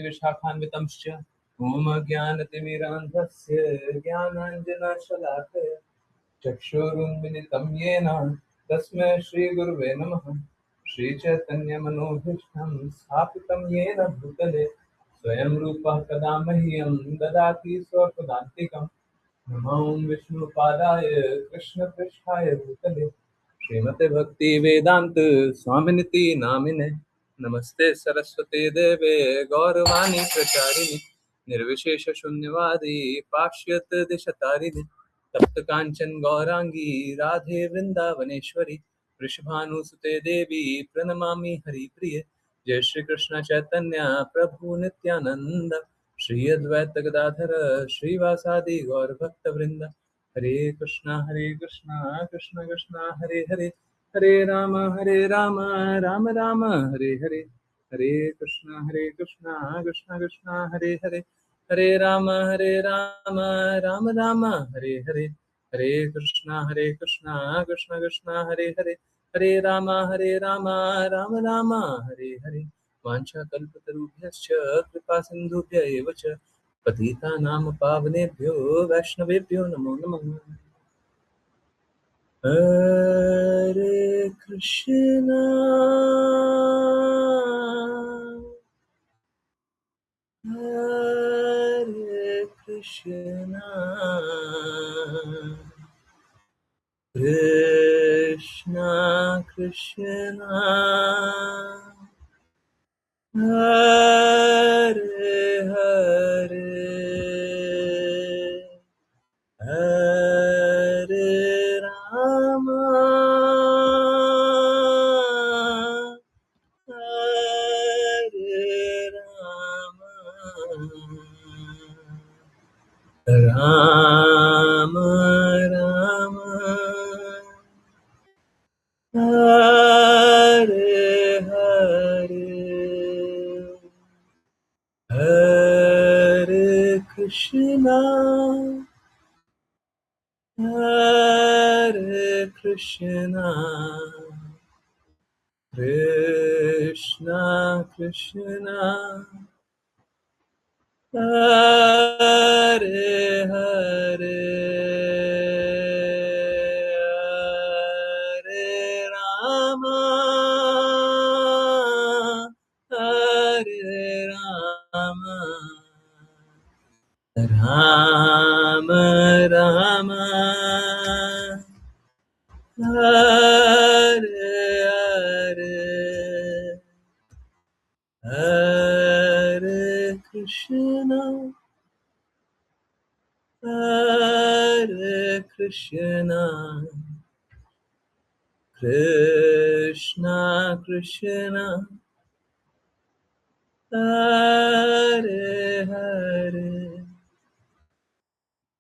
विशाखान्वितंश्च धूमज्ञानतिमिरान्धस्य ज्ञानाञ्जनशलाकया चक्षुरुन्मिलितं येन तस्मै श्रीगुरुवे नमः। श्रीचैतन्यमनोभीष्टं स्थापितं येन भूतले स्वयं रूपः कदा मह्यं ददाति स्वपदान्तिकम्। नमो विष्णुपादाय कृष्णपृष्ठाय भूतले श्रीमते भक्ति वेदांत स्वामिनिति नामिने नमस्ते सरस्वती देवे गौरवाणी प्रचारिणे निर्विशेष शून्यवादी पाश्चात दिशतारिणे तप्त कांचन गौरांगी राधे वृंदावनेश्वरी वृषभानुसुते देवी प्रणमामि हरिप्रिय। जय श्री कृष्ण चैतन्य प्रभु नित्यानंद श्री अद्वैत गदाधर श्रीवासादि गौर भक्त वृंद। हरे कृष्णा कृष्ण कृष्ण हरे हरे हरे राम राम राम हरे हरे। हरे कृष्णा कृष्ण कृष्ण हरे हरे हरे राम राम राम हरे हरे। हरे कृष्णा कृष्ण कृष्ण हरे हरे हरे राम राम राम हरे हरे। वाञ्छाकल्पतरुभ्यश्च कृपा सिन्धुभ्य एव च पतितानां पावनेभ्यो वैष्णवेभ्यो नमो नमः। हरे कृष्णा हरे कृष्णा कृष्णा कृष्णा हरे हरे हरे राम हरे राम राम राम हरे हरे हरे कृष्णा कृष्णा कृष्णा हरे हरे हरे राम राम राम हरे हरे हरे कृष्णा कृष्णा कृष्णा हरे हरे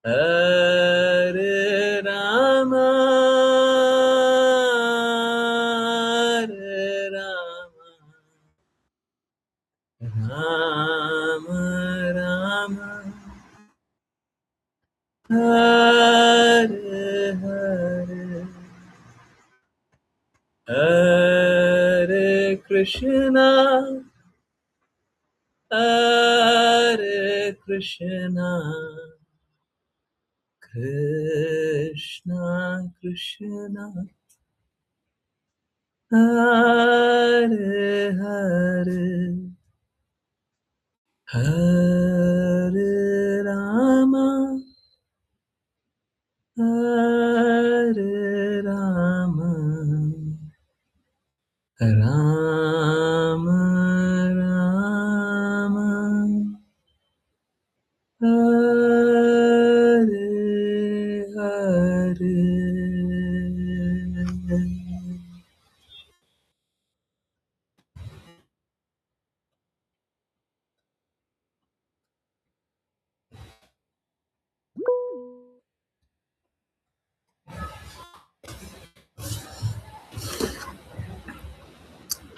हरे राम राम राम हरे हरे हरे कृष्णा कृष्णा कृष्णा हरे हरे हरे राम राम राम हरे हरे।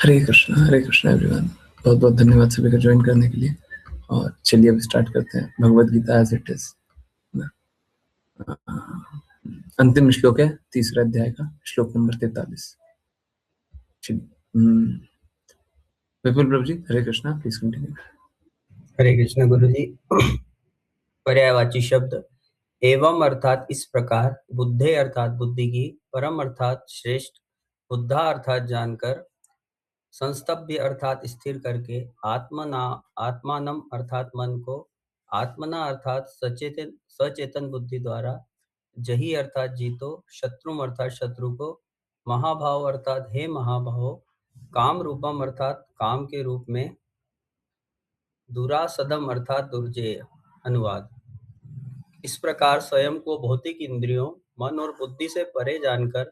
हरे कृष्णा एवरीवन। बहुत बहुत धन्यवाद सभी का ज्वाइन करने के लिए। और चलिए अब स्टार्ट करते हैं Bhagavad Gita as it is. अंतिम श्लोक है तीसरा अध्याय का, श्लोक नंबर 43। Vipul Prabhu ji, Hare Krishna, please continue. हरे कृष्ण गुरु जी। पर्यायवाची शब्द एवं अर्थात इस प्रकार, बुद्धे अर्थात बुद्धि की, परम अर्थात श्रेष्ठ, बुद्धा अर्थात जानकर, संस्तभ्य अर्थात स्थिर करके, आत्मना आत्मानम अर्थात मन को, आत्मना अर्थात सचेतन सचेतन बुद्धि द्वारा, जही अर्थात जीतो, शत्रुम अर्थात शत्रु को, महाभाव अर्थात हे महाभाव, काम रूपम अर्थात काम के रूप में, दुरासदम अर्थात दुर्जेय। अनुवाद। इस प्रकार स्वयं को भौतिक इंद्रियों, मन और बुद्धि से परे जानकर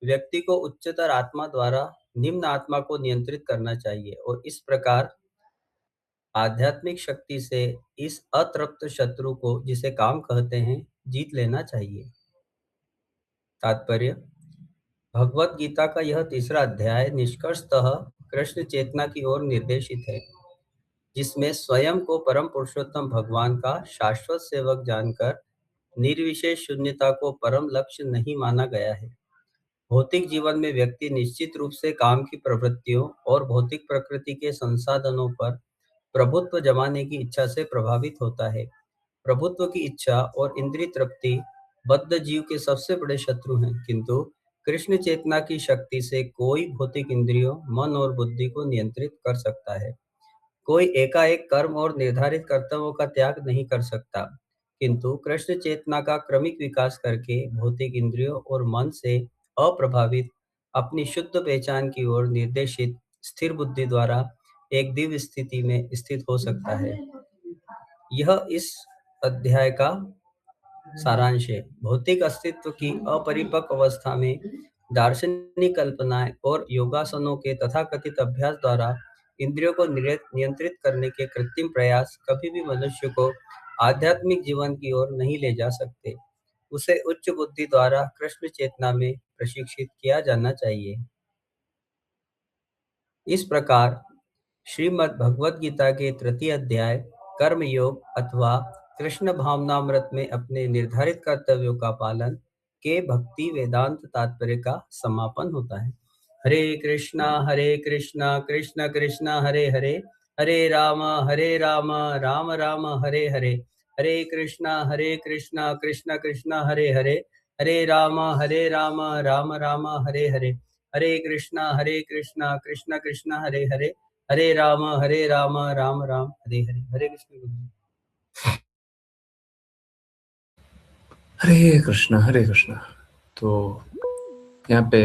व्यक्ति को उच्चतर आत्मा द्वारा निम्न आत्मा को नियंत्रित करना चाहिए और इस प्रकार आध्यात्मिक शक्ति से इस अतृप्त शत्रु को, जिसे काम कहते हैं, जीत लेना चाहिए। तात्पर्य। भगवत गीता का यह तीसरा अध्याय निष्कर्षतः कृष्ण चेतना की ओर निर्देशित है, जिसमें स्वयं को परम पुरुषोत्तम भगवान का शाश्वत सेवक जानकर निर्विशेष शून्यता को परम लक्ष्य नहीं माना गया है। भौतिक जीवन में व्यक्ति निश्चित रूप से काम की प्रवृत्तियों और भौतिक प्रकृति के संसाधनों पर प्रभुत्व जमाने की इच्छा से प्रभावित होता है। प्रभुत्व की इच्छा और इंद्रिय तृप्ति बद्ध जीव के सबसे बड़े शत्रु हैं, किंतु कृष्ण चेतना की शक्ति से कोई भौतिक इंद्रियों, मन और बुद्धि को नियंत्रित कर सकता है। कोई एकाएक कर्म और निर्धारित कर्तव्यों का त्याग नहीं कर सकता, किंतु कृष्ण चेतना का क्रमिक विकास करके भौतिक इंद्रियों और मन से अप्रभावित अपनी शुद्ध पहचान की ओर निर्देशित स्थिर बुद्धि द्वारा एक दिव्य स्थिति में स्थित हो सकता है। यह इस अध्याय का सारांश है। भौतिक अस्तित्व की अपरिपक्व अवस्था में दार्शनिक कल्पनाएं और योगासनों के तथाकथित अभ्यास द्वारा इंद्रियों को नियंत्रित करने के कृत्रिम प्रयास कभी भी मनुष्य को आध्यात्मिक जीवन की ओर नहीं ले जा सकते। उसे उच्च बुद्धि द्वारा कृष्ण चेतना में प्रशिक्षित किया जाना चाहिए। इस प्रकार श्रीमद् भगवद गीता के तृतीय अध्याय कर्म योग अथवा कृष्ण भावनामृत में अपने निर्धारित कर्तव्यों का पालन के भक्ति वेदांत तात्पर्य का समापन होता है। हरे कृष्णा कृष्ण कृष्ण हरे हरे, हरे राम राम राम हरे हरे, हरे कृष्णा कृष्ण कृष्ण हरे हरे, हरे राम राम राम हरे हरे, हरे कृष्णा कृष्ण कृष्ण हरे हरे, हरे राम राम राम हरे हरे। हरे कृष्ण गुरु जी। हरे कृष्णा। तो यहाँ पे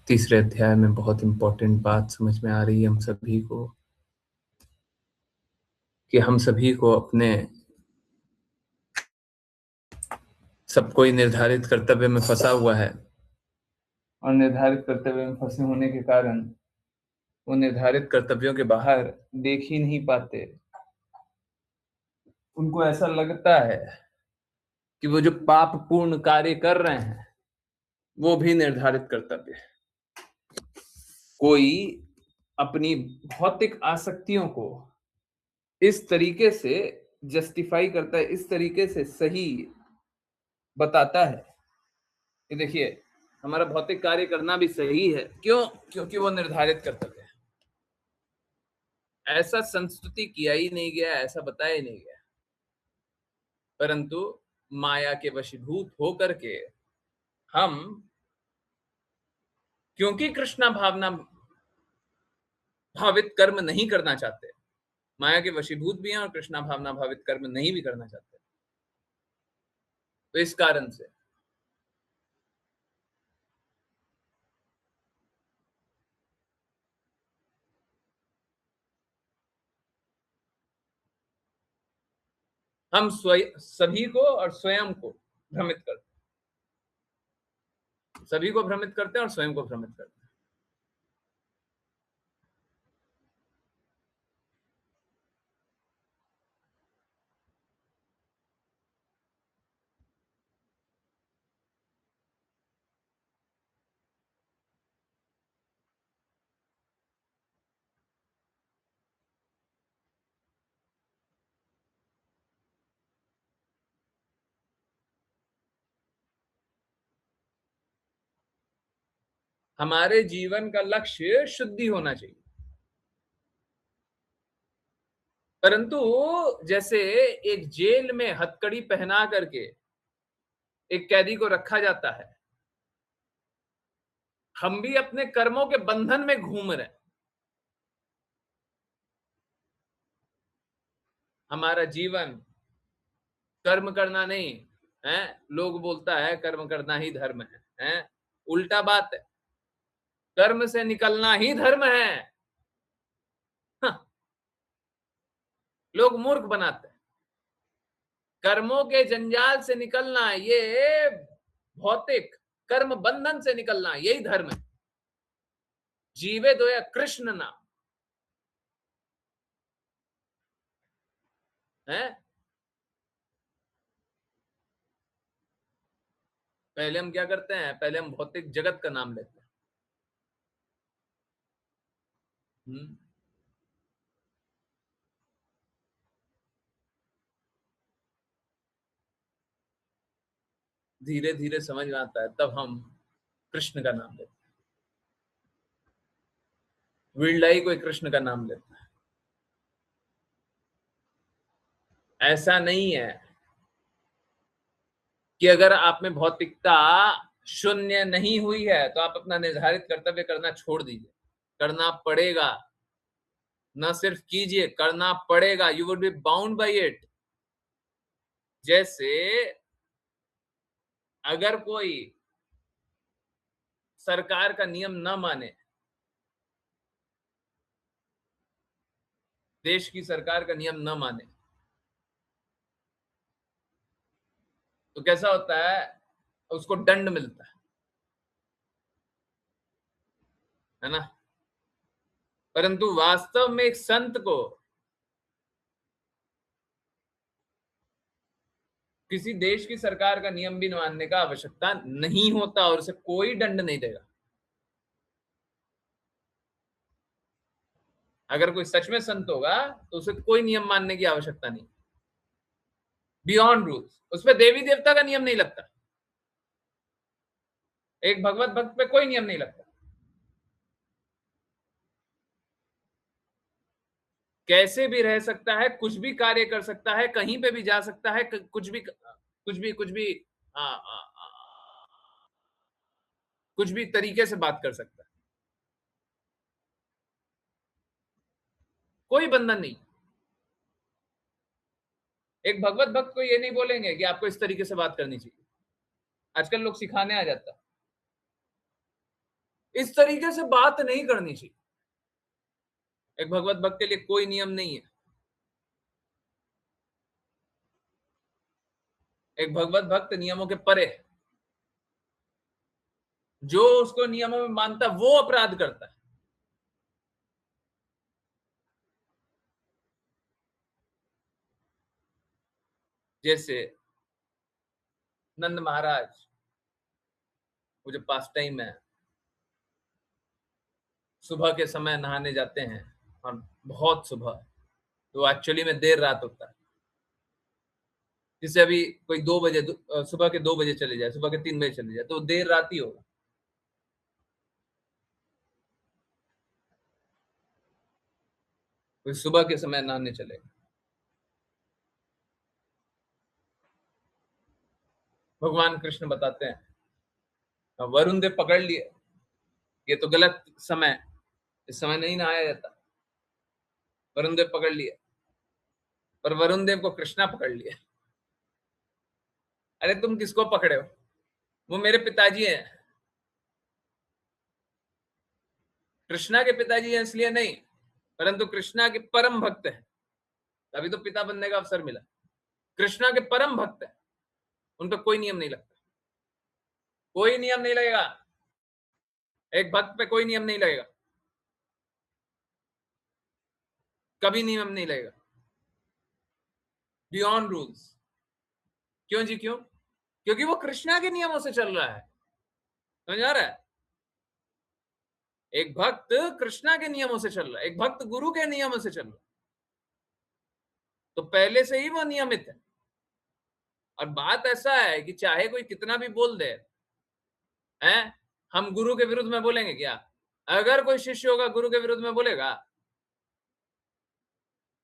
तीसरे अध्याय में बहुत इंपॉर्टेंट बात समझ में आ रही है हम सभी को, कि हम सभी को अपने सब कोई निर्धारित कर्तव्य में फंसा हुआ है, और निर्धारित कर्तव्य में फंसे होने के कारण वो निर्धारित कर्तव्यों के बाहर देख ही नहीं पाते। उनको ऐसा लगता है कि वो जो पाप पूर्ण कार्य कर रहे हैं वो भी निर्धारित कर्तव्य है। कोई अपनी भौतिक आसक्तियों को इस तरीके से जस्टिफाई करता है, इस तरीके से सही बताता है कि देखिए हमारा भौतिक कार्य करना भी सही है। क्यों? क्योंकि वो निर्धारित कर्तव्य है। ऐसा संस्तुति किया ही नहीं गया, ऐसा बताया ही नहीं गया, परंतु माया के वशीभूत होकर के हम, क्योंकि कृष्णा भावना भावित कर्म नहीं करना चाहते, माया के वशीभूत भी हैं और कृष्णा भावना भावित कर्म नहीं भी करना चाहते, तो इस कारण से हम सभी को और स्वयं को भ्रमित करते हैं, सभी को भ्रमित करते हैं और स्वयं को भ्रमित करते हैं। हमारे जीवन का लक्ष्य शुद्धि होना चाहिए। परंतु जैसे एक जेल में हथकड़ी पहना करके एक कैदी को रखा जाता है, हम भी अपने कर्मों के बंधन में घूम रहे हैं। हमारा जीवन कर्म करना नहीं है। लोग बोलता है कर्म करना ही धर्म है? उल्टा बात है, कर्म से निकलना ही धर्म है। हाँ, लोग मूर्ख बनाते हैं। कर्मों के जंजाल से निकलना, ये भौतिक कर्म बंधन से निकलना, यही धर्म है। जीवे दो या कृष्ण नाम है। पहले हम क्या करते हैं? पहले हम भौतिक जगत का नाम लेते हैं। धीरे धीरे समझ में आता है, तब हम कृष्ण का नाम लेते हैं। विरलाई कोई कृष्ण का नाम लेता है। ऐसा नहीं है कि अगर आप में भौतिकता शून्य नहीं हुई है तो आप अपना निर्धारित कर्तव्य करना छोड़ दीजिए। करना पड़ेगा, न सिर्फ कीजिए, करना पड़ेगा। You would be bound by it. जैसे अगर कोई सरकार का नियम न माने, देश की सरकार का नियम न माने, तो कैसा होता है? उसको दंड मिलता है ना? परंतु वास्तव में एक संत को किसी देश की सरकार का नियम भी मानने का आवश्यकता नहीं होता और उसे कोई दंड नहीं देगा। अगर कोई सच में संत होगा तो उसे कोई नियम मानने की आवश्यकता नहीं। बियॉन्ड रूल्स, उस पर देवी देवता का नियम नहीं लगता। एक भगवत भक्त पे कोई नियम नहीं लगता। कैसे भी रह सकता है, कुछ भी कार्य कर सकता है, कहीं पे भी जा सकता है, कुछ भी कुछ भी तरीके से बात कर सकता है। कोई बंधन नहीं। एक भगवत भक्त को ये नहीं बोलेंगे कि आपको इस तरीके से बात करनी चाहिए। आजकल लोग सिखाने आ जाता है, इस तरीके से बात नहीं करनी चाहिए। एक भगवत भक्त के लिए कोई नियम नहीं है। एक भगवत भक्त नियमों के परे है। जो उसको नियमों में मानता वो अपराध करता है। जैसे नंद महाराज, वो जो पास टाइम है, सुबह के समय नहाने जाते हैं और बहुत सुबह, तो एक्चुअली में देर रात होता है। जैसे अभी कोई 2 बजे, सुबह के 2 बजे चले जाए, सुबह के 3 बजे चले जाए, तो देर रात ही होगा। कोई सुबह के समय नहाने चले, भगवान कृष्ण बताते हैं वरुण देव पकड़ लिए, ये तो गलत समय, इस समय नहीं नहाया जाता। वरुण देव पकड़ लिए, पर वरुण देव को कृष्णा पकड़ लिया। अरे तुम किसको पकड़े हो? वो मेरे पिताजी हैं। कृष्णा के पिताजी हैं इसलिए नहीं, परंतु कृष्णा के परम भक्त है, तभी तो पिता बनने का अवसर मिला। कृष्णा के परम भक्त है, उन पर कोई नियम नहीं लगता। कोई नियम नहीं लगेगा। एक भक्त पे कोई नियम नहीं लगेगा, कभी नियम नहीं लगेगा। Beyond rules. क्यों जी? क्यों? क्योंकि वो कृष्णा के नियमों से चल रहा है। समझ आ रहा है? एक भक्त कृष्णा के नियमों से चल रहा है, एक भक्त गुरु के नियमों से चल रहा है, तो पहले से ही वो नियमित है। और बात ऐसा है कि चाहे कोई कितना भी बोल दे, हैं, हम गुरु के विरुद्ध में बोलेंगे क्या? अगर कोई शिष्य होगा गुरु के विरुद्ध में बोलेगा,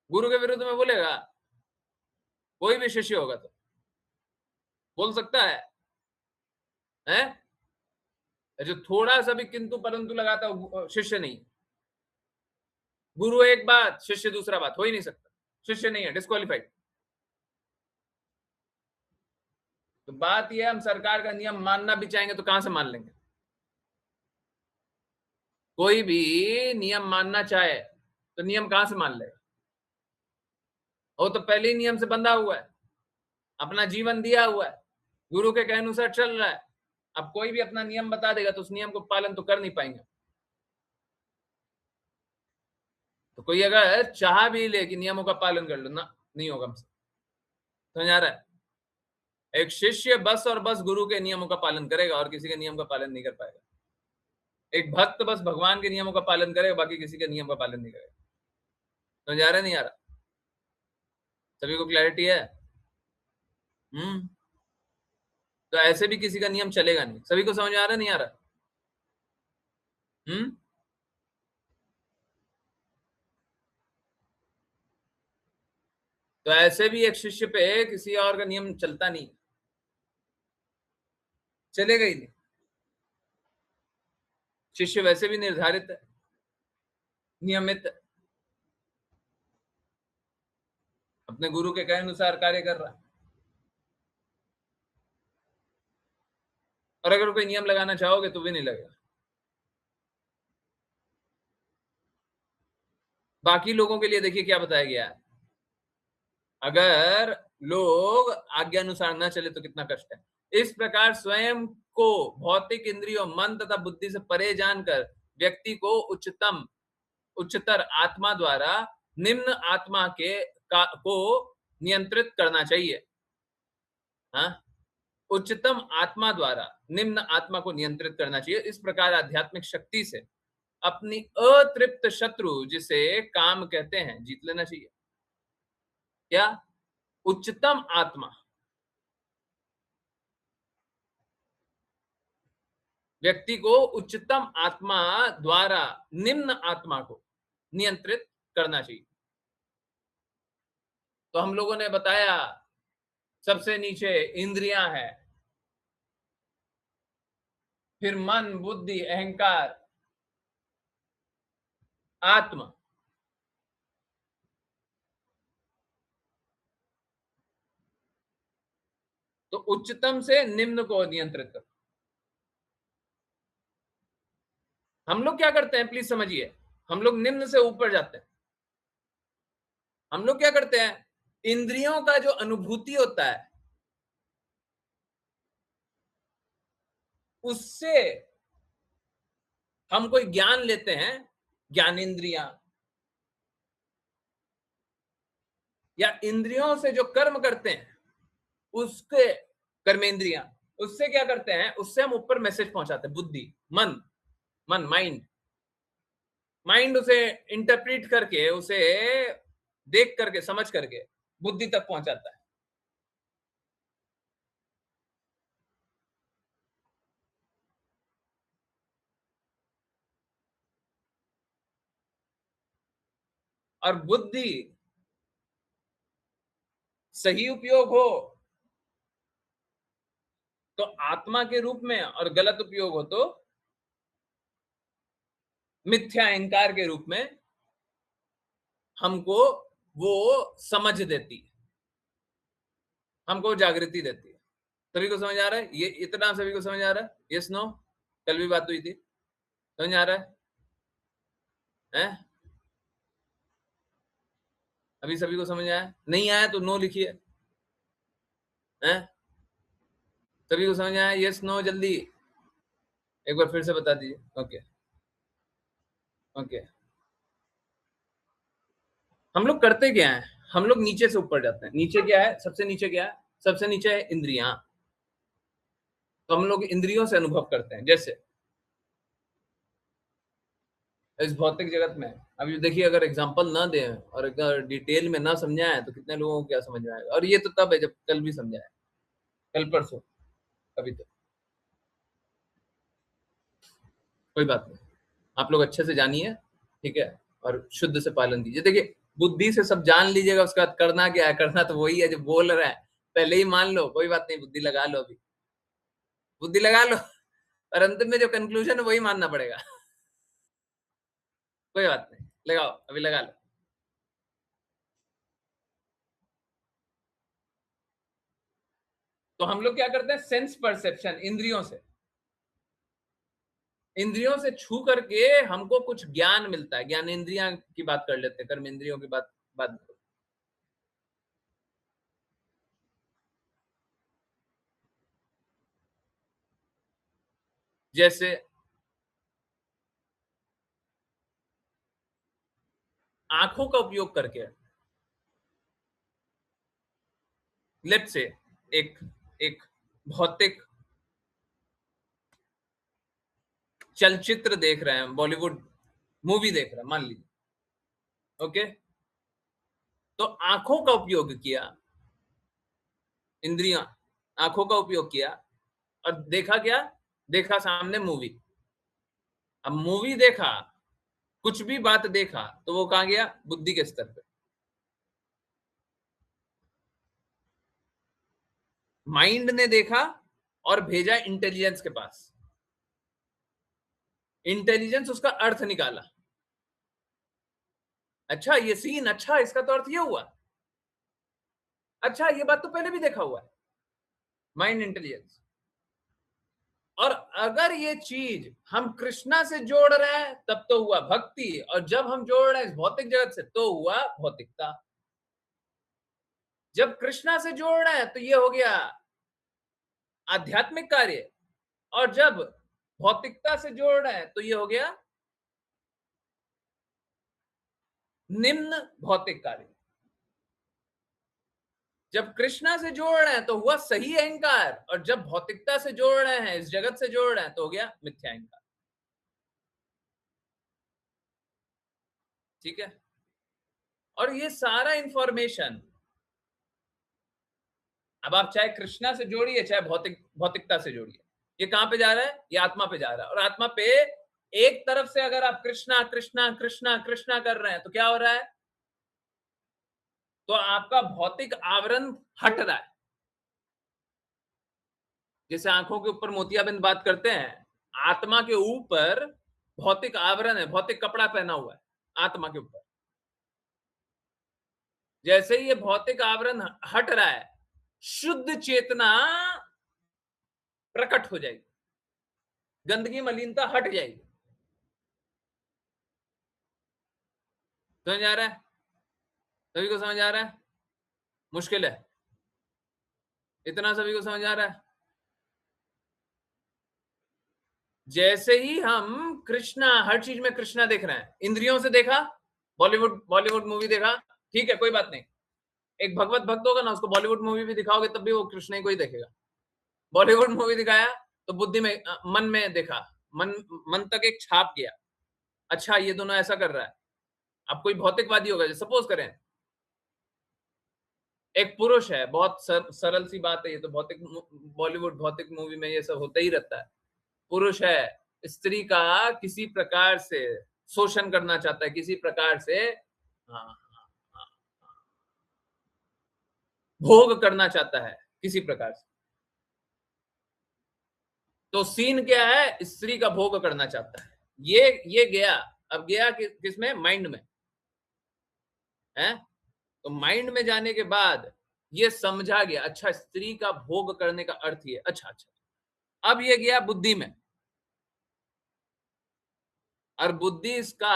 गुरु के विरुद्ध में बोलेगा? कोई भी शिष्य होगा तो बोल सकता है? जो थोड़ा सा भी किंतु परंतु लगाता हो, शिष्य नहीं। गुरु एक बात, शिष्य दूसरा बात, हो ही नहीं सकता। शिष्य नहीं है, डिस्क्वालिफाइड। तो बात यह है, हम सरकार का नियम मानना भी चाहेंगे तो कहां से मान लेंगे? कोई भी नियम मानना चाहे तो नियम कहां से मान लेगा? वो तो पहले ही नियम से बंधा हुआ है, अपना जीवन दिया हुआ है, गुरु के कहे अनुसार चल रहा है। अब कोई भी अपना नियम बता देगा तो उस नियम को पालन तो कर नहीं पाएंगे। तो कोई अगर चाह भी ले कि नियमों का पालन कर लो ना, नहीं होगा हमसे। समझ आ रहा है? एक शिष्य बस और बस गुरु के नियमों का पालन करेगा और किसी के नियम का पालन नहीं कर पाएगा। एक भक्त बस भगवान के नियमों का पालन करेगा, बाकी किसी के नियम का पालन नहीं करेगा। समझ आ रहा है? नहीं आ रहा? सभी को क्लैरिटी है? तो ऐसे भी किसी का नियम चलेगा नहीं। सभी को समझ आ रहा है? नहीं आ रहा? तो ऐसे भी एक शिष्य पे किसी और का नियम चलता नहीं, चलेगा ही नहीं। शिष्य वैसे भी निर्धारित है, नियमित है, अपने गुरु के कहे अनुसार कार्य कर रहा है। और अगर कोई नियम लगाना चाहोगे तो भी नहीं लगेगा। बाकी लोगों के लिए देखिए क्या बताया गया है, अगर लोग आज्ञा अनुसार न चले तो कितना कष्ट है। इस प्रकार स्वयं को भौतिक इंद्रियों, मन तथा बुद्धि से परे जानकर व्यक्ति को उच्चतर आत्मा द्वारा निम्न आत्मा को नियंत्रित करना चाहिए। हाँ, उच्चतम आत्मा द्वारा निम्न आत्मा को नियंत्रित करना चाहिए। इस प्रकार आध्यात्मिक शक्ति से अपनी अतृप्त शत्रु, जिसे काम कहते हैं, जीत लेना चाहिए। क्या? उच्चतम आत्मा, व्यक्ति को उच्चतम आत्मा द्वारा निम्न आत्मा को नियंत्रित करना चाहिए। तो हम लोगों ने बताया सबसे नीचे इंद्रियां हैं, फिर मन, बुद्धि, अहंकार, आत्मा। तो उच्चतम से निम्न को नियंत्रित करो। हम लोग क्या करते हैं, प्लीज समझिए, हम लोग निम्न से ऊपर जाते हैं। हम लोग क्या करते हैं, इंद्रियों का जो अनुभूति होता है उससे हम कोई ज्ञान लेते हैं, ज्ञानेंद्रियां, या इंद्रियों से जो कर्म करते हैं उसके कर्मेंद्रियां, उससे क्या करते हैं, उससे हम ऊपर मैसेज पहुंचाते हैं। बुद्धि, मन माइंड उसे इंटरप्रीट करके, उसे देख करके, समझ करके बुद्धि तक पहुंचाता है। और बुद्धि सही उपयोग हो तो आत्मा के रूप में, और गलत उपयोग हो तो मिथ्या अहंकार के रूप में हमको वो समझ देती है, हमको जागृति देती है। सभी को समझ आ रहा है? ये इतना सभी को समझ आ रहा है? Yes no? कल भी बात हुई थी, समझ आ रहा है? अभी सभी को समझ आया? नहीं आया तो नो लिखिए। हैं? सभी को समझ आया? Yes no? जल्दी एक बार फिर से बता दीजिए। Okay okay. हम लोग करते क्या है, हम लोग नीचे से ऊपर जाते हैं। नीचे क्या है, सबसे नीचे क्या है? सबसे नीचे है इंद्रियां। तो हम लोग इंद्रियों से अनुभव करते हैं। जैसे इस भौतिक जगत में, अभी देखिए, अगर एग्जांपल ना दें और अगर डिटेल में ना समझाएं तो कितने लोगों को क्या समझ में आएगा। और ये तो तब है जब कल भी समझाए, कल परसों, अभी तो कोई बात नहीं। आप लोग अच्छे से जानिए, ठीक है, और शुद्ध से पालन कीजिए। देखिए, बुद्धि से सब जान लीजिएगा, उसके बाद करना क्या है? करना तो वही है जो बोल रहा है। पहले ही मान लो, कोई बात नहीं, बुद्धि लगा लो अभी, बुद्धि लगा लो, और अंत में जो कंक्लूजन है वही मानना पड़ेगा। कोई बात नहीं, लगाओ, अभी लगा लो। तो हम लोग क्या करते हैं? सेंस परसेप्शन, इंद्रियों से, इंद्रियों से छू करके हमको कुछ ज्ञान मिलता है। ज्ञान इंद्रियां की बात कर लेते हैं, कर्म इंद्रियों की बात। जैसे आंखों का उपयोग करके, लेट्स से एक एक भौतिक चलचित्र देख रहे हैं, बॉलीवुड मूवी देख रहे हैं, मान लीजिए, ओके, तो आंखों का उपयोग किया, इंद्रियां, आंखों का उपयोग किया, और देखा क्या? देखा सामने मूवी। अब मूवी देखा, कुछ भी बात देखा, तो वो कहां गया? बुद्धि के स्तर पे। माइंड ने देखा और भेजा इंटेलिजेंस के पास, इंटेलिजेंस उसका अर्थ निकाला। अच्छा ये सीन, अच्छा इसका तो अर्थ ये हुआ, अच्छा ये बात तो पहले भी देखा हुआ है। Mind intelligence. और अगर ये चीज हम कृष्णा से जोड़ रहे हैं तब तो हुआ भक्ति, और जब हम जोड़ रहे हैं इस भौतिक जगत से तो हुआ भौतिकता। जब कृष्णा से जोड़ रहे हैं तो ये हो गया आध्यात्मिक कार्य, और जब भौतिकता से जोड़ रहे हैं तो ये हो गया निम्न भौतिक कार्य। जब कृष्णा से जोड़ रहे हैं तो हुआ सही अहंकार, और जब भौतिकता से जोड़ रहे हैं, इस जगत से जोड़ रहे हैं, तो हो गया मिथ्या अहंकार। ठीक है? और ये सारा इंफॉर्मेशन अब आप चाहे कृष्णा से जोड़िए, चाहे भौतिकता से जोड़िए, ये कहां पे जा रहा है? ये आत्मा पे जा रहा है। और आत्मा पे एक तरफ से अगर आप कृष्णा कृष्णा कृष्णा कृष्णा कर रहे हैं तो क्या हो रहा है? तो आपका भौतिक आवरण हट रहा है। जैसे आंखों के ऊपर मोतियाबिंद बात करते हैं, आत्मा के ऊपर भौतिक आवरण है, भौतिक कपड़ा पहना हुआ है आत्मा के ऊपर। जैसे ही ये भौतिक आवरण हट रहा है, शुद्ध चेतना प्रकट हो जाएगी, गंदगी मलिनता हट जाएगी। समझ आ रहा है? सभी को समझ आ रहा है? मुश्किल है? इतना सभी को समझ आ रहा है? जैसे ही हम कृष्णा, हर चीज में कृष्णा देख रहे हैं, इंद्रियों से देखा, बॉलीवुड बॉलीवुड मूवी देखा, ठीक है कोई बात नहीं, एक भगवत भक्त होगा ना, उसको बॉलीवुड मूवी भी दिखाओगे तब भी वो कृष्ण ही को ही देखेगा। बॉलीवुड मूवी दिखाया तो बुद्धि में मन में देखा, मन मन तक एक छाप गया, अच्छा ये दोनों ऐसा कर रहा है। अब कोई भौतिकवादी होगा, सपोज करें एक पुरुष है, बहुत सरल सी बात है ये तो, भौतिक बॉलीवुड भौतिक मूवी में ये सब होता ही रहता है। पुरुष है, स्त्री का किसी प्रकार से शोषण करना चाहता है, किसी प्रकार से हाँ, हाँ, हाँ, भोग करना चाहता है किसी प्रकार से। तो सीन क्या है? स्त्री का भोग करना चाहता है। ये गया, अब गया किसमें? माइंड में है। तो माइंड में जाने के बाद ये समझा गया, अच्छा स्त्री का भोग करने का अर्थ ये, अच्छा अच्छा। अब ये गया बुद्धि में, और बुद्धि इसका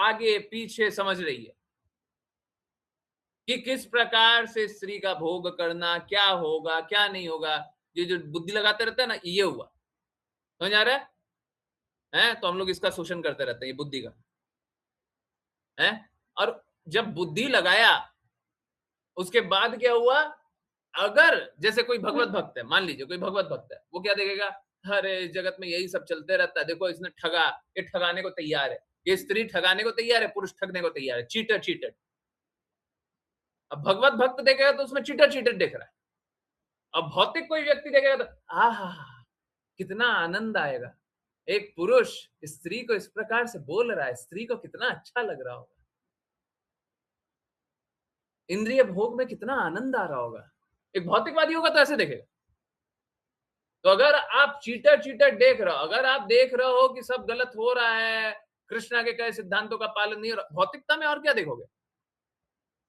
आगे पीछे समझ रही है कि किस प्रकार से स्त्री का भोग करना, क्या होगा क्या नहीं होगा। ये जो बुद्धि लगाते रहता है ना, ये हुआ। समझ आ रहा है? तो हम लोग इसका शोषण करते रहते हैं, ये बुद्धि का है। और जब बुद्धि लगाया, उसके बाद क्या हुआ? अगर जैसे कोई भगवत भक्त है, मान लीजिए कोई भगवत भक्त है, वो क्या देखेगा? अरे इस जगत में यही सब चलते रहता है, देखो इसने ठगा, ये ठगाने को तैयार है, ये स्त्री ठगाने को तैयार है, पुरुष ठगने को तैयार है, चीटर चीटर। अब भगवत भक्त देखेगा तो उसमें चीटर चीटर देख रहा है। अब भौतिक कोई व्यक्ति देखेगा तो आहा, कितना आनंद आएगा, एक पुरुष स्त्री को इस प्रकार से बोल रहा है, स्त्री को कितना अच्छा लग रहा होगा। इंद्रिय भोग में कितना आनंद आ रहा होगा। एक भौतिकवादी होगा तो ऐसे देखेगा। तो अगर आप चीटर चीटर देख रहे हो, अगर आप देख रहे हो कि सब गलत हो रहा है, कृष्णा के कहे सिद्धांतों का पालन नहीं हो रहा, भौतिकता में और क्या देखोगे?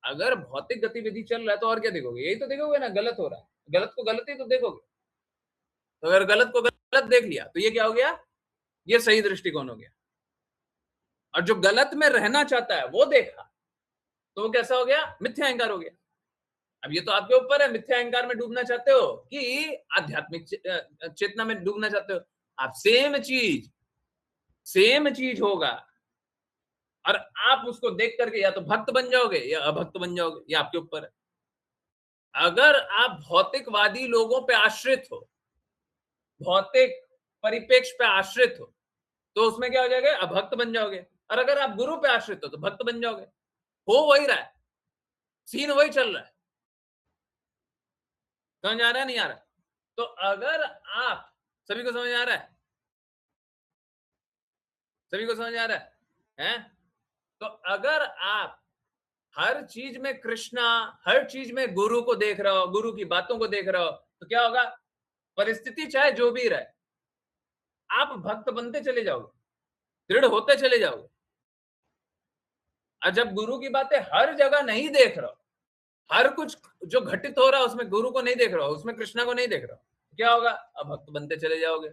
अगर भौतिक गतिविधि चल रहा है तो और क्या देखोगे? यही तो देखोगे ना, गलत हो रहा है, गलत को गलत ही तो देखोगे। तो अगर गलत को गलत देख लिया तो ये क्या हो गया? ये सही दृष्टिकोण हो गया। और जो गलत में रहना चाहता है वो देखा तो वो कैसा हो गया? मिथ्या अहंकार हो गया। अब ये तो आपके ऊपर है, मिथ्या अहंकार में डूबना चाहते हो कि आध्यात्मिक चेतना में डूबना चाहते हो। आप सेम चीज होगा और आप उसको देख करके या तो भक्त बन जाओगे या अभक्त बन जाओगे, ये आपके ऊपर है। अगर आप भौतिकवादी लोगों पे आश्रित हो, भौतिक परिप्रेक्ष्य पे आश्रित हो, तो उसमें क्या हो जाएगा? अभक्त बन जाओगे। और अगर आप गुरु पे आश्रित हो तो भक्त बन जाओगे। हो वही रहा है, सीन वही चल रहा है। समझ आ रहा है नहीं आ रहा? तो अगर आप, सभी को समझ आ रहा है? सभी को समझ आ रहा है? हैं? तो अगर आप हर चीज में कृष्णा, हर चीज में गुरु को देख रहे हो, गुरु की बातों को देख रहे हो, तो क्या होगा? परिस्थिति चाहे जो भी रहे, आप भक्त बनते चले जाओगे, दृढ़ होते चले जाओगे। और जब गुरु की बातें हर जगह नहीं देख रहे हो, हर कुछ जो घटित हो रहा है उसमें गुरु को नहीं देख रहा हो, उसमें कृष्णा को नहीं देख रहा हो, क्या होगा? अब भक्त बनते चले जाओगे।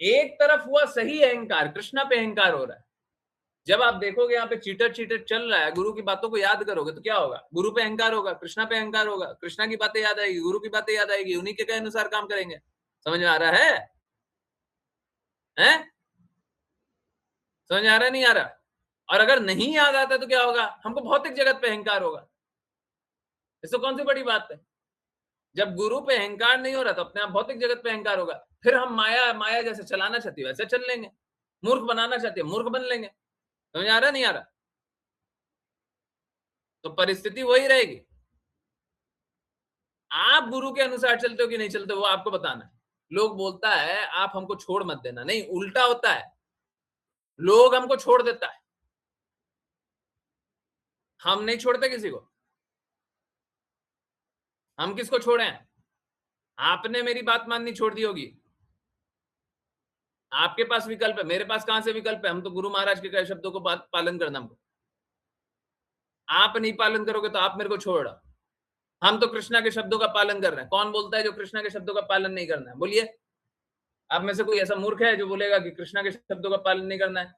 एक तरफ हुआ सही अहंकार, कृष्णा पे अहंकार हो रहा है। जब आप देखोगे यहाँ पे चीटर चीटर चल रहा है, गुरु की बातों को याद करोगे तो क्या होगा? गुरु पे अहंकार होगा, कृष्णा पे अहंकार होगा, कृष्णा की बातें याद आएगी, गुरु की बातें याद आएगी, उन्हीं के अनुसार काम करेंगे। समझ में आ रहा है? हैं? समझ आ रहा है नहीं आ रहा? और अगर नहीं याद आता तो क्या होगा? हमको भौतिक जगत पे अहंकार होगा। इसको कौन सी बड़ी बात है? जब गुरु पे अहंकार नहीं हो रहा तो अपने आप भौतिक जगत पे अहंकार होगा। फिर हम माया माया जैसे चलाना चाहती है वैसे चल लेंगे, मूर्ख बनाना चाहते हैं मूर्ख बन लेंगे। समझ आ रहा नहीं आ रहा? तो परिस्थिति वही रहेगी। आप गुरु के अनुसार चलते हो कि नहीं चलते, वो आपको बताना है। लोग बोलता है आप हमको छोड़ मत देना, नहीं, उल्टा होता है। लोग हमको छोड़ देता है, हम नहीं छोड़ते किसी को। हम किसको छोड़े हैं? आपने मेरी बात माननी छोड़ दी होगी, आपके पास विकल्प है, मेरे पास कहां से विकल्प है? हम तो गुरु महाराज के कहे शब्दों को पालन करना हमको। आप नहीं पालन करोगे तो आप मेरे को छोड़ रहा। हम तो कृष्णा के शब्दों का पालन कर रहे हैं। कौन बोलता है जो कृष्णा के शब्दों का पालन नहीं करना है? बोलिए। आप में से कोई ऐसा मूर्ख है जो बोलेगा कि कृष्णा के शब्दों का पालन नहीं करना है?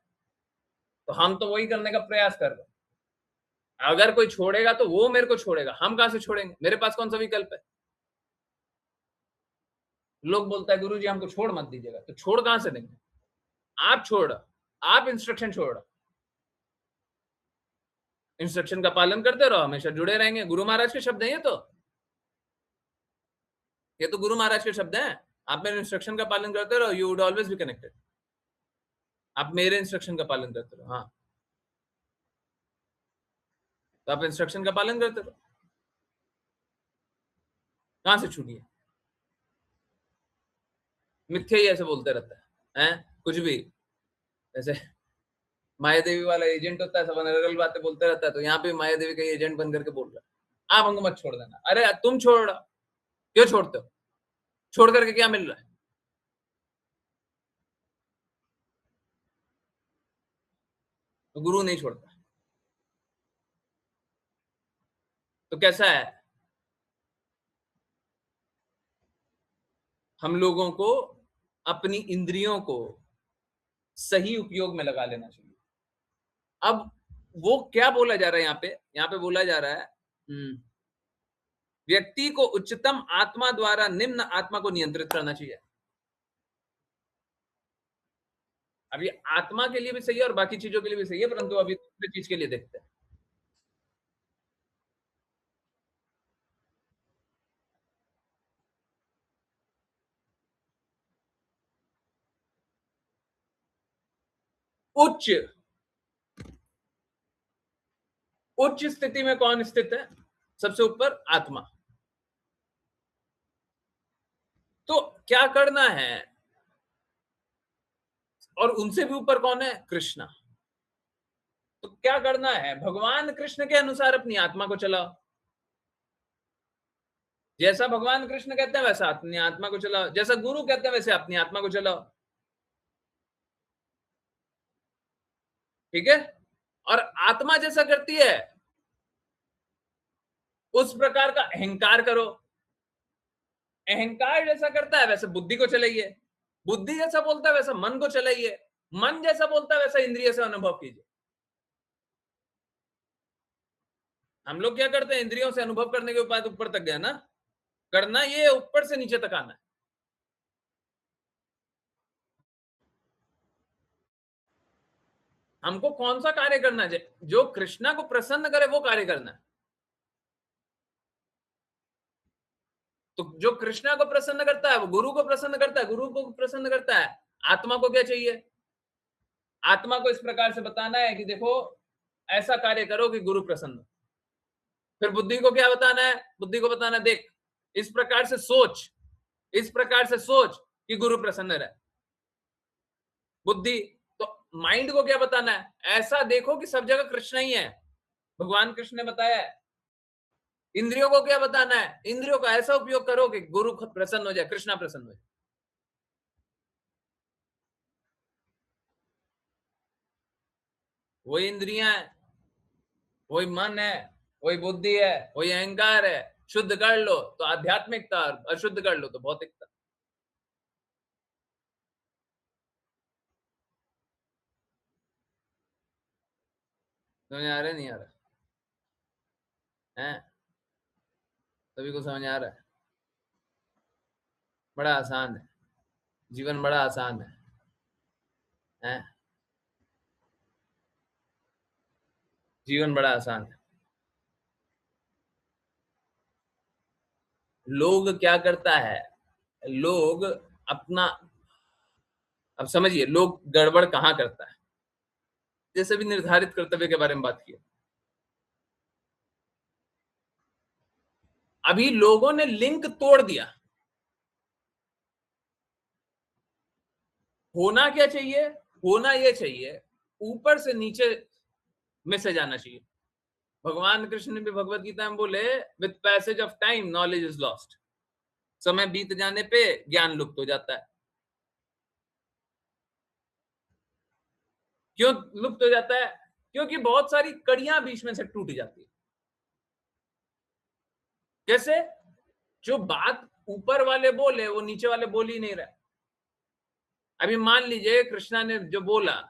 तो हम तो वही करने का प्रयास कर रहे हैं। अगर कोई छोड़ेगा तो वो मेरे को छोड़ेगा, हम कहां से छोड़ेंगे? मेरे पास कौन सा विकल्प है? लोग बोलता है गुरु जी हमको छोड़ मत दीजिएगा, तो छोड़ कहां से देंगे? आप छोड़, आप इंस्ट्रक्शन छोड़, इंस्ट्रक्शन का पालन करते रहो, हमेशा जुड़े रहेंगे। गुरु महाराज के शब्द हैं ये तो गुरु महाराज के शब्द हैं। आप मेरे इंस्ट्रक्शन का पालन करते रहो, you would always be connected. आप मेरे इंस्ट्रक्शन का पालन करते रहो। हाँ, तो आप इंस्ट्रक्शन का पालन करते रहो, कहां से छूटिए? मिथ्या ही ऐसे बोलते रहता है कुछ भी। जैसे माया देवी वाला एजेंट होता है, सब अनर्गल बातें बोलते रहता है, तो यहाँ पे माया देवी का एजेंट बन करके बोल रहा है आप हमको मत छोड़ देना। अरे तुम छोड़ रहा, क्यों छोड़ते हो? छोड़ करके क्या मिल रहा है? तो गुरु नहीं छोड़ता। तो कैसा है? हम लोगों को अपनी इंद्रियों को सही उपयोग में लगा लेना चाहिए। अब वो क्या बोला जा रहा है यहाँ पे बोला जा रहा है व्यक्ति को उच्चतम आत्मा द्वारा निम्न आत्मा को नियंत्रित करना चाहिए। अब ये आत्मा के लिए भी सही है और बाकी चीजों के लिए भी सही है, परंतु अभी दूसरी चीज के लिए देखते हैं। उच्च उच्च स्थिति में कौन स्थित है? सबसे ऊपर आत्मा। तो क्या करना है? और उनसे भी ऊपर कौन है? कृष्णा। तो क्या करना है? भगवान कृष्ण के अनुसार अपनी आत्मा को चलाओ। जैसा भगवान कृष्ण कहते हैं वैसा अपनी आत्मा को चलाओ, जैसा गुरु कहते हैं वैसे अपनी आत्मा को चलाओ। ठीक है? और आत्मा जैसा करती है उस प्रकार का अहंकार करो। अहंकार जैसा करता है वैसे बुद्धि को चलाइए। बुद्धि जैसा बोलता है वैसा मन को चलाइए। मन जैसा बोलता है वैसा इंद्रिय से अनुभव कीजिए। हम लोग क्या करते हैं? इंद्रियों से अनुभव करने के बाद ऊपर तक गया ना। करना ये ऊपर से नीचे तक आना है। हमको कौन सा कार्य करना है? जो कृष्णा को प्रसन्न करे वो कार्य करना है। तो जो कृष्णा को प्रसन्न करता है वो गुरु को प्रसन्न करता है, गुरु को प्रसन्न करता है। आत्मा को क्या चाहिए? आत्मा को इस प्रकार से बताना है कि देखो ऐसा कार्य करो कि गुरु प्रसन्न। फिर बुद्धि को क्या बताना है? बुद्धि को बताना, देख इस प्रकार से सोच, इस प्रकार से सोच कि गुरु प्रसन्न रहे। बुद्धि। तो माइंड को क्या बताना है? ऐसा देखो कि सब जगह कृष्ण ही है, भगवान कृष्ण ने बताया है। इंद्रियों को क्या बताना है? इंद्रियों का ऐसा उपयोग करो कि गुरु खुद प्रसन्न हो जाए, कृष्णा प्रसन्न हो जाए। वही इंद्रियां है, वही मन है, वही बुद्धि है, वही अहंकार है। शुद्ध कर लो तो आध्यात्मिकता, अशुद्ध कर लो तो भौतिकता। समझ आ रहा है? नहीं आ रहा है? सभी को समझ आ रहा है? बड़ा आसान है, जीवन बड़ा आसान है? जीवन बड़ा आसान है। लोग क्या करता है? लोग अपना, अब समझिए लोग गड़बड़ कहाँ करता है। जैसे भी निर्धारित कर्तव्य के बारे में बात की, अभी लोगों ने लिंक तोड़ दिया। होना क्या चाहिए? होना ये चाहिए ऊपर से नीचे मैसेज आना चाहिए। भगवान कृष्ण ने भी भगवत गीता में बोले, with passage of time knowledge is lost. समय बीत जाने पे ज्ञान लुप्त हो जाता है। क्यों लुप्त हो जाता है? क्योंकि बहुत सारी कड़ियां बीच में से टूट जाती है। जैसे जो बात ऊपर वाले बोले वो नीचे वाले बोल ही नहीं रहे। अभी मान लीजिए कृष्णा ने जो बोला,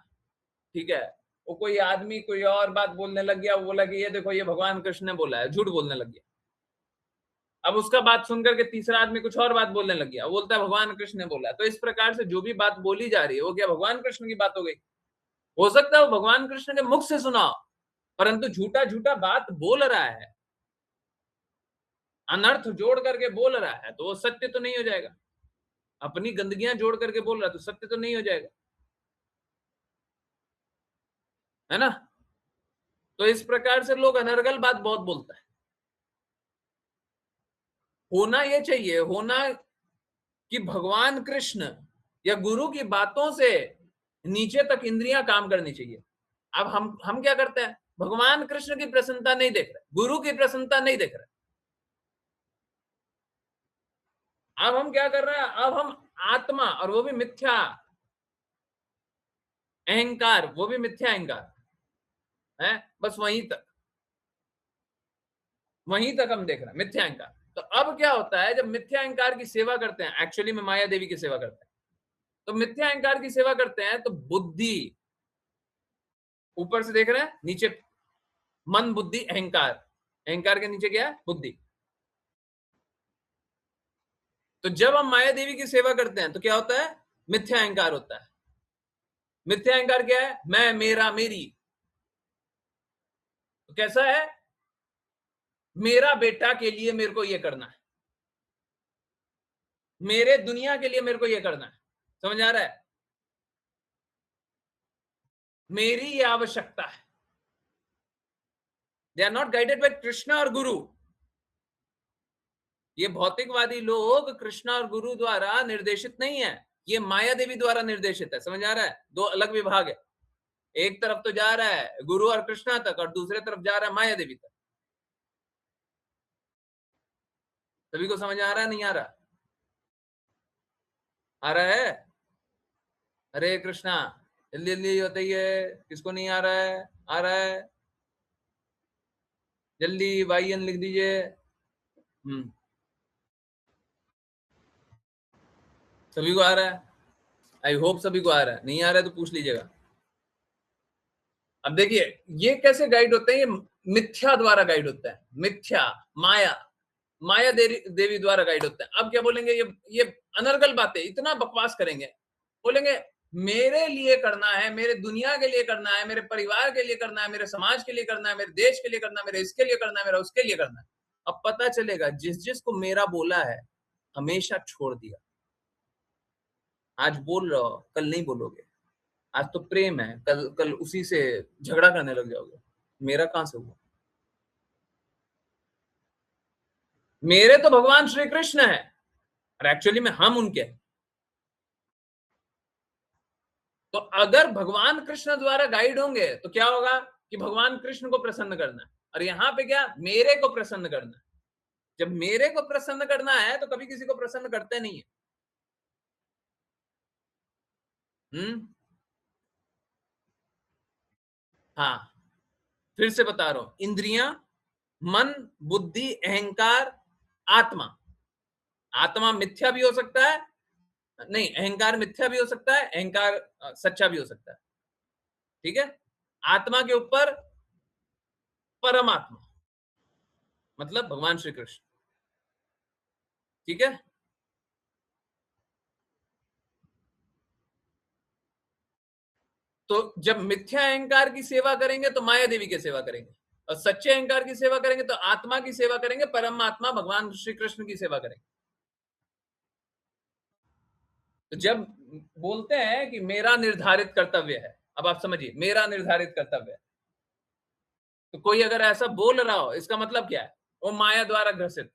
ठीक है, वो कोई आदमी कोई और बात बोलने लग गया, वो बोला कि ये देखो ये भगवान कृष्ण ने बोला है, झूठ बोलने लग गया। अब उसका बात सुनकर के तीसरा आदमी कुछ और बात बोलने लग गया, वो बोलता है भगवान कृष्ण ने बोला है। तो इस प्रकार से जो भी बात बोली जा रही है वो क्या भगवान कृष्ण की बात हो गई? हो सकता है वो भगवान कृष्ण के मुख से सुना, परंतु झूठा झूठा बात बोल रहा है, अनर्थ जोड़ करके बोल रहा है, तो वो सत्य तो नहीं हो जाएगा। अपनी गंदगियां जोड़ करके बोल रहा है तो सत्य तो नहीं हो जाएगा, है ना? तो इस प्रकार से लोग अनर्गल बात बहुत बोलता है। होना ये चाहिए, होना कि भगवान कृष्ण या गुरु की बातों से नीचे तक इंद्रियां काम करनी चाहिए। अब हम क्या करते हैं? भगवान कृष्ण की प्रसन्नता नहीं देख रहे, गुरु की प्रसन्नता नहीं देख रहे। अब हम क्या कर रहे हैं? अब हम आत्मा, और वो भी मिथ्या अहंकार, वो भी मिथ्या अहंकार है, बस वहीं तक हम देख रहे हैं मिथ्या अहंकार। तो अब क्या होता है? जब मिथ्या अहंकार की सेवा करते हैं, एक्चुअली में माया देवी की सेवा करते हैं, तो मिथ्या अहंकार की सेवा करते हैं तो बुद्धि, ऊपर से देख रहे हैं, नीचे मन बुद्धि अहंकार, अहंकार के नीचे क्या है? बुद्धि। तो जब हम माया देवी की सेवा करते हैं तो क्या होता है? मिथ्या अहंकार होता है। मिथ्या अहंकार क्या है? मैं, मेरा, मेरी। तो कैसा है? मेरा बेटा के लिए मेरे को ये करना है, मेरे दुनिया के लिए मेरे को ये करना है। समझ आ रहा है? मेरी ये आवश्यकता है। They are not guided by Krishna और गुरु। ये भौतिकवादी लोग कृष्णा और गुरु द्वारा निर्देशित नहीं है। ये माया देवी द्वारा निर्देशित है। समझ आ रहा है? दो अलग विभाग है। एक तरफ तो जा रहा है गुरु और कृष्णा तक, और दूसरे तरफ जा रहा है माया देवी तक। सभी को समझ आ रहा है, नहीं आ रहा? आ रहा है? हरे कृष्णा। जल्दी जल्दी बताइए, किसको नहीं आ रहा है? आ रहा है? जल्दी वाईएन लिख दीजिए। सभी को आ रहा है? आई होप सभी को आ रहा है। नहीं आ रहा है तो पूछ लीजिएगा। अब देखिए, ये कैसे गाइड होते हैं? ये मिथ्या द्वारा गाइड होता है। मिथ्या, माया, माया देवी द्वारा गाइड होता है। अब क्या बोलेंगे? ये अनर्गल बातें, इतना बकवास करेंगे। बोलेंगे मेरे लिए करना है, मेरे दुनिया के लिए करना है, मेरे परिवार के लिए करना है, मेरे समाज के लिए करना है, मेरे देश के लिए करना है, मेरे इसके लिए करना है, मेरा उसके लिए करना है। अब पता चलेगा जिस जिसको मेरा बोला है हमेशा छोड़ दिया। आज बोल रहे हो, कल नहीं बोलोगे। आज तो प्रेम है, कल कल उसी से झगड़ा करने लग जाओगे। मेरा कहां से हुआ? मेरे तो भगवान श्री कृष्ण है और एक्चुअली में हम उनके हैं। तो अगर भगवान कृष्ण द्वारा गाइड होंगे तो क्या होगा कि भगवान कृष्ण को प्रसन्न करना है, और यहाँ पे क्या, मेरे को प्रसन्न करना है। जब मेरे को प्रसन्न करना है तो कभी किसी को प्रसन्न करते नहीं है। हाँ, फिर से बता रहा हूं, इंद्रियां, मन, बुद्धि, अहंकार, आत्मा। आत्मा मिथ्या भी हो सकता है, नहीं, अहंकार मिथ्या भी हो सकता है, अहंकार सच्चा भी हो सकता है। ठीक है? आत्मा के ऊपर परमात्मा, मतलब भगवान श्री कृष्ण। ठीक है? तो जब मिथ्या अहंकार की सेवा करेंगे तो माया देवी की सेवा करेंगे, और सच्चे अहंकार की सेवा करेंगे तो आत्मा की सेवा करेंगे, परमात्मा भगवान श्री कृष्ण की सेवा करेंगे। तो जब बोलते हैं कि मेरा निर्धारित कर्तव्य है, अब आप समझिए, मेरा निर्धारित कर्तव्य है, तो कोई अगर ऐसा बोल रहा हो इसका मतलब क्या है? वो माया द्वारा ग्रसित।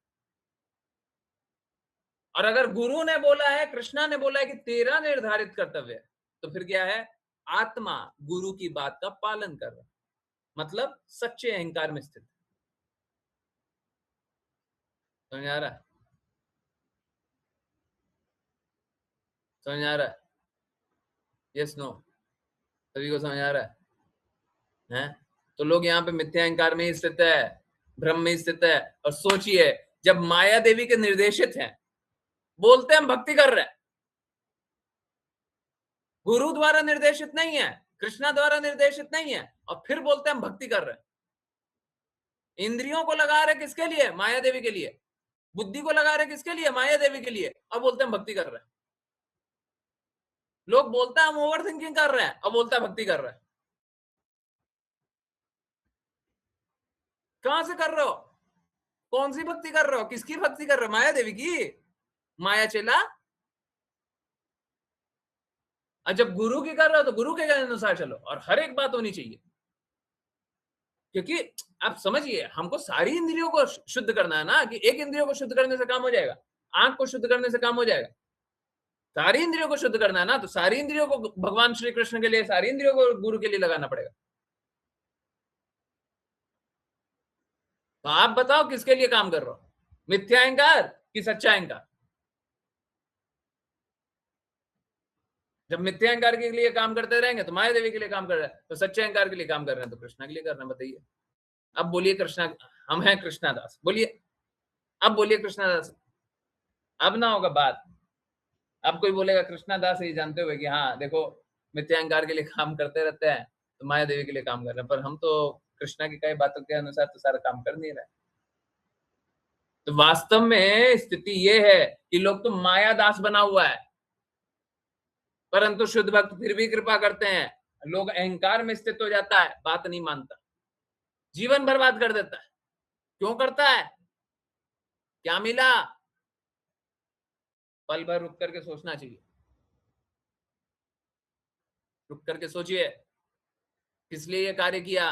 और अगर गुरु ने बोला है, कृष्णा ने बोला है कि तेरा निर्धारित कर्तव्य है, तो फिर क्या है? आत्मा गुरु की बात का पालन कर रहा है, मतलब सच्चे अहंकार में स्थित। समझ आ रहा है? समझ आ रहा है? Yes no? सभी को समझ आ रहा है? तो लोग यहाँ पे मिथ्या अहंकार में ही स्थित है, भ्रम में स्थित है। और सोचिए, जब माया देवी के निर्देशित हैं, बोलते हैं हम भक्ति कर रहे हैं, गुरु द्वारा निर्देशित नहीं है, कृष्णा द्वारा निर्देशित नहीं है, और फिर बोलते हैं हम भक्ति कर रहे हैं। इंद्रियों को लगा रहे किसके लिए? माया देवी के लिए। बुद्धि को लगा रहे किसके लिए? माया देवी के लिए। और बोलते हैं हम भक्ति कर रहे हैं। लोग बोलते हैं हम ओवर थिंकिंग कर रहे हैं, और बोलता है भक्ति कर रहे हैं। कहां से कर रहे हो? कौन सी भक्ति कर रहे हो? किसकी भक्ति कर रहे हो? माया देवी की? माया चेला? और जब गुरु की कर रहे हो तो गुरु के अनुसार चलो, और हर एक बात होनी चाहिए। क्योंकि आप समझिए, हमको सारी इंद्रियों को शुद्ध करना है ना, कि एक इंद्रियों को शुद्ध करने से काम हो जाएगा? आंख को शुद्ध करने से काम हो जाएगा? सारी इंद्रियों को शुद्ध करना है ना, तो सारी इंद्रियों को भगवान श्री कृष्ण के लिए, सारी इंद्रियों को गुरु के लिए लगाना पड़ेगा। तो आप बताओ किसके लिए काम कर रहे हो? मिथ्या अहंकार कि सच्चा अहंकार? जब मिथ्या अहंकार के लिए काम करते रहेंगे तो माया देवी के लिए काम कर रहे हैं, तो सच्चे अहंकार के लिए काम कर रहे हैं तो कृष्णा के लिए कर रहे हैं। बताइए, अब बोलिए कृष्णा, हम हैं कृष्णा दास, बोलिए, अब बोलिए कृष्णा दास। अब ना होगा बात। अब कोई बोलेगा कृष्णा दास, ये जानते हुए कि हाँ देखो, मिथ्या अहंकार के लिए काम करते रहते हैं तो माया देवी के लिए काम कर रहे हैं, पर हम तो कृष्णा की कई बातों के अनुसार तो सारा काम कर नहीं रहे। तो वास्तव में स्थिति ये है कि लोग तो माया दास बना हुआ है, परंतु शुद्ध भक्त फिर भी कृपा करते हैं। लोग अहंकार में स्थित हो जाता है, बात नहीं मानता, जीवन बर्बाद कर देता है। क्यों करता है? क्या मिला? पल भर रुक करके सोचना चाहिए। रुक करके सोचिए, किस लिए ये कार्य किया,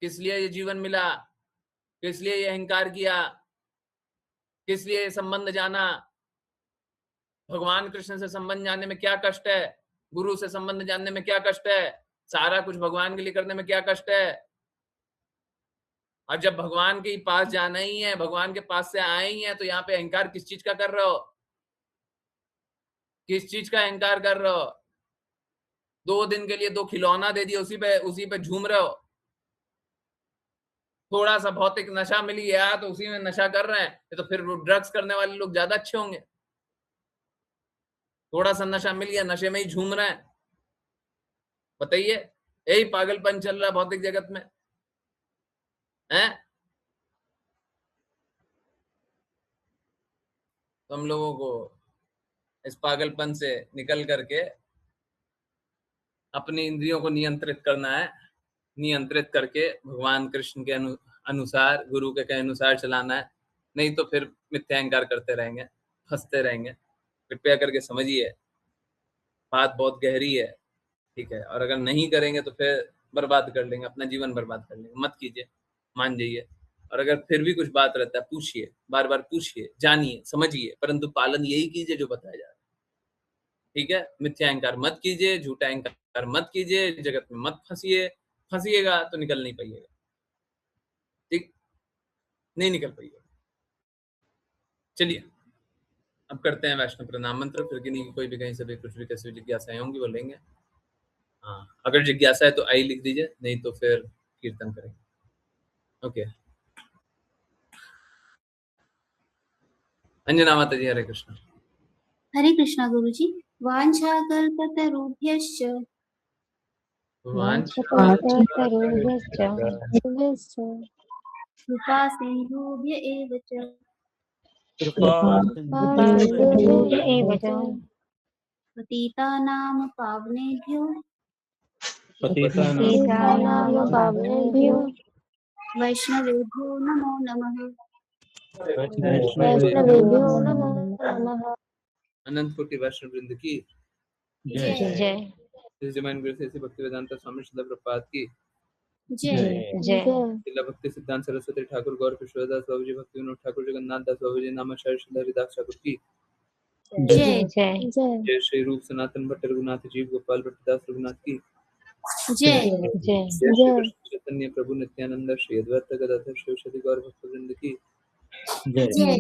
किस लिए ये जीवन मिला, किस लिए ये अहंकार किया, किस लिए ये संबंध जाना। भगवान कृष्ण से संबंध जानने में क्या कष्ट है? गुरु से संबंध जानने में क्या कष्ट है? सारा कुछ भगवान के लिए करने में क्या कष्ट है? और जब भगवान के पास जाना ही है, भगवान के पास से आए ही है, तो यहाँ पे अहंकार किस चीज का कर रहे हो? किस चीज का अहंकार कर रहे हो? 2 दिन के लिए 2 खिलौना दे दिए, उसी पे झूम रहे हो। थोड़ा सा भौतिक नशा मिल गया तो उसी में नशा कर रहे हैं, तो फिर ड्रग्स करने वाले लोग ज्यादा अच्छे होंगे। थोड़ा सा नशा मिल गया, नशे में ही झूम रहे हैं। बताइए, यही पागलपन चल रहा है भौतिक जगत में है। तो हम लोगों को इस पागलपन से निकल करके अपनी इंद्रियों को नियंत्रित करना है। नियंत्रित करके भगवान कृष्ण के अनुसार, गुरु के अनुसार चलाना है। नहीं तो फिर मिथ्याहंकार करते रहेंगे, फंसते रहेंगे। कृपया करके समझिए, बात बहुत गहरी है, ठीक है। और अगर नहीं करेंगे तो फिर बर्बाद कर लेंगे, अपना जीवन बर्बाद कर लेंगे। मत कीजिए, मान जाइए। और अगर फिर भी कुछ बात रहता है, पूछिए, बार बार पूछिए, जानिए, समझिए, परंतु पालन यही कीजिए जो बताया जा रहा है। ठीक है, मिथ्या अहंकार मत कीजिए, झूठा अहंकार मत कीजिए, जगत में मत फंसिए। फंसिएगा तो निकल नहीं पाइएगा, ठीक, नहीं निकल पाइएगा। चलिए, अब करते हैं वैष्णव प्रणाम मंत्र। फिर किन्हीं की कोई भी कहीं से भी कुछ भी कैसी भी जिज्ञासाएं होंगी वो लेंगे। हाँ, अगर जिज्ञासा है तो आई लिख दीजिए, नहीं तो फिर कीर्तन करेंगे। ओके। अंजना माता जी, हरे कृष्ण। हरे कृष्णा गुरुजी। वाञ्छाकल्पतरुभ्यश्च कृपा सिन्धुभ्य एव च पतितानां पावनेभ्यो वैष्णवेभ्यो नमो नमः। अनंत कोटि वैष्णव वृंद की जय श्री डिवाइन ग्रेस ऐसी भक्ति वेदांता स्वामी श्रील प्रपात की जय श्रील भक्ति सिद्धांत सरस्वती ठाकुर गौर किशोरदास बाबू जी, भक्ति विनोद ठाकुर, जगन्नाथ दास बाबू जी, नामाचार्य श्री हरिदास ठाकुर की जय जय। श्री रूप सनातन भट्ट रघुनाथ जीव गोपाल भट्टदास रघुनाथ की जय जय। श्री कृष्ण चैतन्य प्रभु नित्यानंद श्री अद्वैत गदाधर शिवशति गौर भक्त वृंद की जय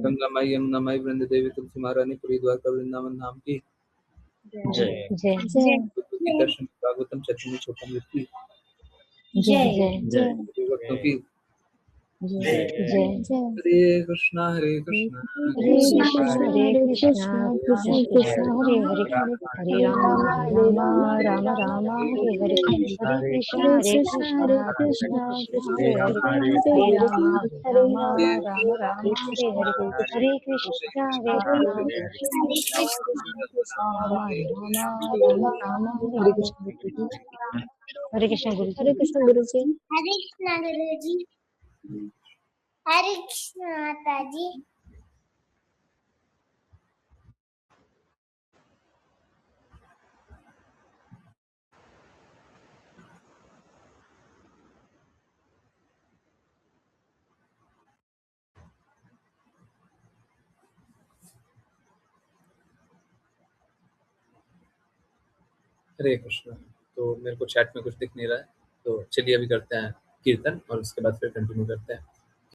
गंगा माई यमुना माई वृंद देवी तुलसी महारानी पुरी द्वारका वृंदावन धाम की गीता श्रीमद् भागवतम चैतन्य चौपाल की जय भक्तों की हरे कृष्णा हरे कृष्णा कृष्ण हरे कृष्ण कृष्ण कृष्ण हरे हरे हरे राम राम राम हरे हरे हरे कृष्ण हरे कृष्ण कृष्ण कृष्ण हरे राम राम हरे हरे हरे कृष्ण हरे राम राम हरे कृष्ण गुरु हरे कृष्ण गुरु जी। हरे कृष्णा गुरुजी। हरे कृष्णा माता जी। हरे कृष्णा। तो मेरे को चैट में कुछ दिख नहीं रहा है, तो चलिए अभी करते हैं कीर्तन और उसके बाद फिर कंटिन्यू करते हैं।